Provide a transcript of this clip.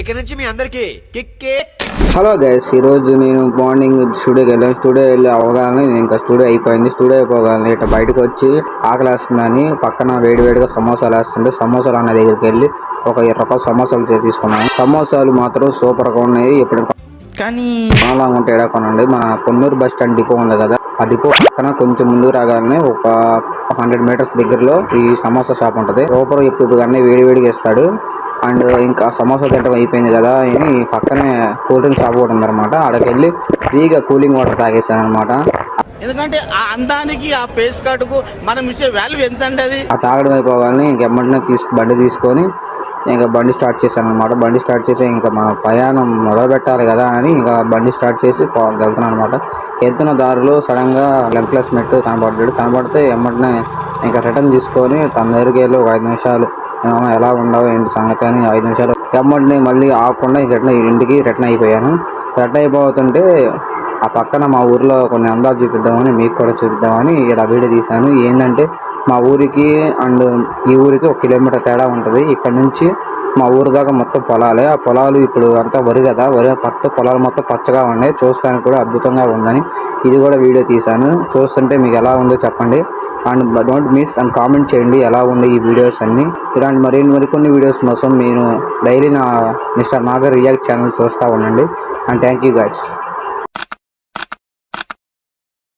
ఇక నుంచి మీ అందరికి కిక్కే. హలో గైస్, ఈరోజు నేను మార్నింగ్ స్టూడియోకి వెళ్ళాను. స్టూడియో వెళ్ళి అవగానే ఇంకా స్టూడియో అయిపోయింది. స్టూడియో అయిపోగానే ఇట్లా బయటకు వచ్చి ఆకలి వేస్తుందని పక్కన వేడివేడిగా సమోసాలు వేస్తుంటే సమోసాలు అన్న దగ్గరికి వెళ్ళి ఒక 20 రూపాయల సమోసాలు తీసుకున్నాను. సమోసాలు మాత్రం సూపర్గా ఉన్నాయి. ఇప్పుడు కానీ చాలా ఉంటాయి. ఎడా కొనండి, మన పొన్నూరు బస్ స్టాండ్ డిపో ఉంది కదా, ఆ డిపో పక్కన కొంచెం ముందుకు రాగానే ఒక 100 మీటర్స్ దగ్గరలో ఈ సమోసా షాప్ ఉంటుంది. సూపర్ ఇప్పుడు అన్నీ వేడివేడిగా ఇస్తాడు. అండ్ ఇంకా సమోసా తింటం అయిపోయింది కదా అని పక్కనే కూల్ డ్రింక్ షాప్ కూడా ఉందన్నమాట. అక్కడికి వెళ్ళి ఫ్రీగా కూలింగ్ వాటర్ తాగేసాను అనమాట. ఎందుకంటే ఆ అందానికి ఆ పేస్ కార్డుకు మనం ఇచ్చే వాల్యూ ఎంత అండి అది. ఆ తాగడం అయిపోగానే ఇంకెమ్మటినే బండి తీసుకొని ఇంకా బండి స్టార్ట్ చేశాను అనమాట. బండి స్టార్ట్ చేసి ఇంకా మన ప్రయాణం మొదలు పెట్టాలి కదా అని ఇంకా బండి స్టార్ట్ చేసి వెళ్తున్నాను అనమాట. వెళ్తున్న దారిలో సడన్గా లెంత్లెస్ మెట్టు కనబడితే ఎమ్మటినే ఇంకా రిటర్న్ తీసుకొని తన దగ్గరికి వెళ్ళి ఒక 5 నిమిషాలు ఎలా ఉండవు ఏంటి సంగతి అని 5 నిమిషాలు ఎమ్మటిని మళ్ళీ ఆగకుండా ఇంటికి రిటర్న్ అయిపోయాను. రిటర్న్ అయిపోతుంటే ఆ పక్కన మా ఊరిలో కొన్ని అందాలు చూపిద్దామని, మీకు కూడా చూపిద్దామని ఇలా వీడియో తీశాను. ఏంటంటే మా ఊరికి అండ్ ఈ ఊరికి 1 కిలోమీటర్ తేడా ఉంటుంది. ఇక్కడ నుంచి మా ఊరు దాకా మొత్తం పొలాలే. ఆ పొలాలు ఇప్పుడు అంతా వరి కదా, పొలాలు మొత్తం పచ్చగా ఉన్నాయి. చూస్తానికి కూడా అద్భుతంగా ఉందని ఇది కూడా వీడియో తీశాను. చూస్తుంటే మీకు ఎలా ఉందో చెప్పండి. And don't miss and comment చేయండి ఎలా ఉంది ఈ వీడియోస్ అన్ని. ఇలాంటి మరికొన్ని వీడియోస్ కోసం మీరు డైలీ నా మిస్టర్ నాగర్ రియాక్ట్ ఛానల్ చూస్తూ ఉండండి. And thank you guys.